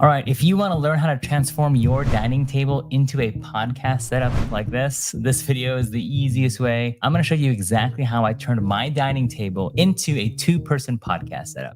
All right, if you want to learn how to transform your dining table into a podcast setup like this video is the easiest way. I'm going to show you exactly how I turned my dining table into a 2-person podcast setup.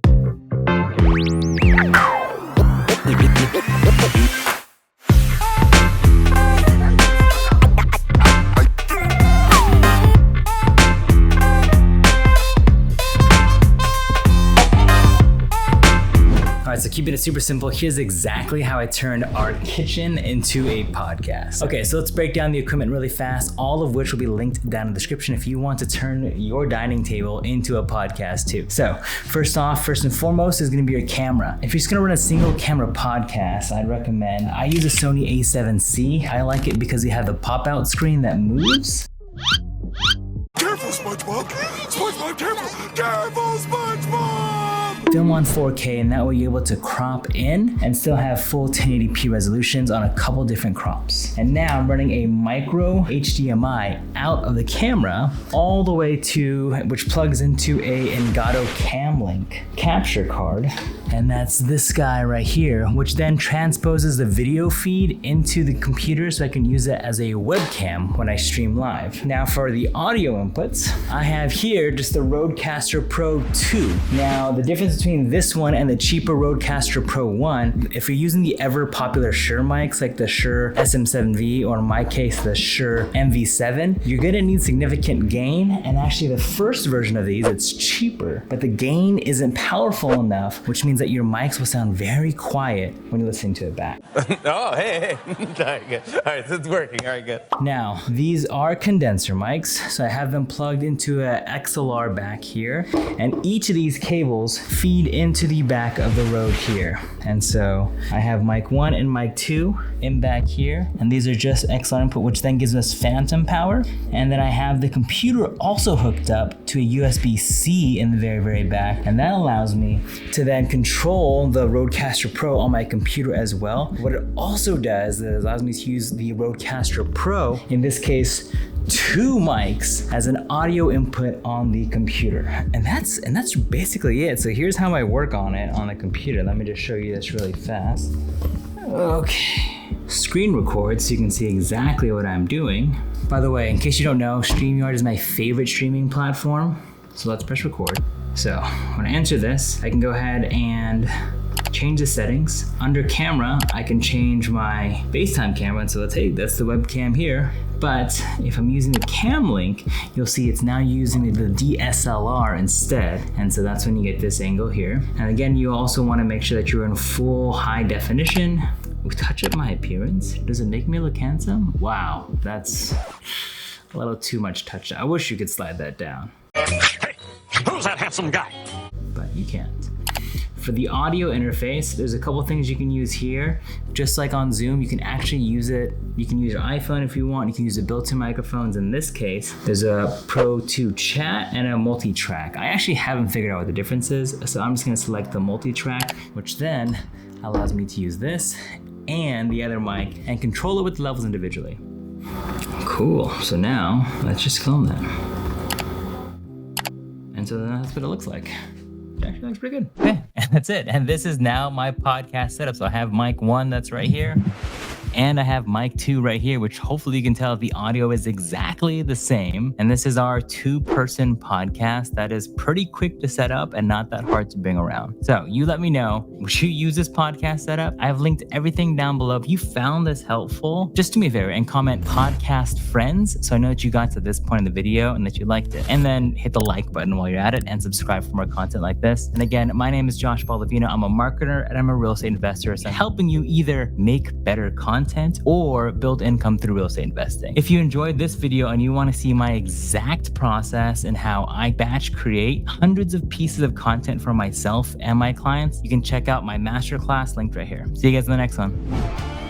All right, so keeping it super simple, here's exactly how I turned our kitchen into a podcast. Okay, so let's break down the equipment really fast, all of which will be linked down in the description if you want to turn your dining table into a podcast too. So first and foremost is gonna be your camera. If you're just gonna run a single camera podcast, I use a Sony A7C. I like it because you have the pop-out screen that moves. Careful, SpongeBob! SpongeBob, careful! Careful, SpongeBob! Film on 4K, and that way you're able to crop in and still have full 1080p resolutions on a couple different crops. And now I'm running a micro HDMI out of the camera all the way to, which plugs into a Elgato Camlink capture card. And that's this guy right here, which then transposes the video feed into the computer so I can use it as a webcam when I stream live. Now for the audio inputs, I have here just the Rodecaster Pro 2. Now the difference between this one and the cheaper Rodecaster Pro 1, if you're using the ever popular Shure mics like the Shure SM7V, or in my case the Shure MV7, you're gonna need significant gain. And actually the first version of these, it's cheaper, but the gain isn't powerful enough, which means that your mics will sound very quiet when you're listening to it back. Oh, hey. All right, good. All right, it's working. All right, good. Now, these are condenser mics, so I have them plugged into an XLR back here, and each of these cables feed into the back of the Rode here. And so I have mic 1 and mic 2 in back here, and these are just XLR input, which then gives us phantom power. And then I have the computer also hooked up to a USB-C in the very, very back, and that allows me to then control the Rodecaster Pro on my computer as well. What it also does is it allows me to use the Rodecaster Pro, in this case, 2 mics as an audio input on the computer. And that's basically it. So here's how I work on it on the computer. Let me just show you this really fast. Okay, screen record so you can see exactly what I'm doing. By the way, in case you don't know, StreamYard is my favorite streaming platform. So let's press record. So when I enter this, I can go ahead and change the settings. Under camera, I can change my FaceTime camera. And so let's say that's the webcam here. But if I'm using the Camlink, you'll see it's now using the DSLR instead. And so that's when you get this angle here. And again, you also want to make sure that you're in full high definition. We touch up my appearance. Does it make me look handsome? Wow, that's a little too much touch. I wish you could slide that down. Hey, who's that handsome guy? But you can't. For the audio interface, there's a couple things you can use here. Just like on Zoom, you can actually use it. You can use your iPhone if you want. You can use the built-in microphones. In this case, there's a Pro 2 chat and a multi-track. I actually haven't figured out what the difference is, so I'm just gonna select the multi-track, which then allows me to use this and the other mic and control it with the levels individually. Cool, so now let's just clone that. And so that's what it looks like. It actually looks pretty good. Okay, and that's it. And this is now my podcast setup. So I have mic 1 that's right here, and I have mic 2 right here, which hopefully you can tell the audio is exactly the same. And this is our 2-person podcast that is pretty quick to set up and not that hard to bring around. So you let me know, would you use this podcast setup? I've linked everything down below. If you found this helpful, just do me a favor and comment podcast friends so I know that you got to this point in the video and that you liked it. And then hit the like button while you're at it and subscribe for more content like this. And again, my name is Josh Ballavino. I'm a marketer and I'm a real estate investor. So I'm helping you either make better content or build income through real estate investing. If you enjoyed this video and you want to see my exact process and how I batch create hundreds of pieces of content for myself and my clients, you can check out my masterclass linked right here. See you guys in the next one.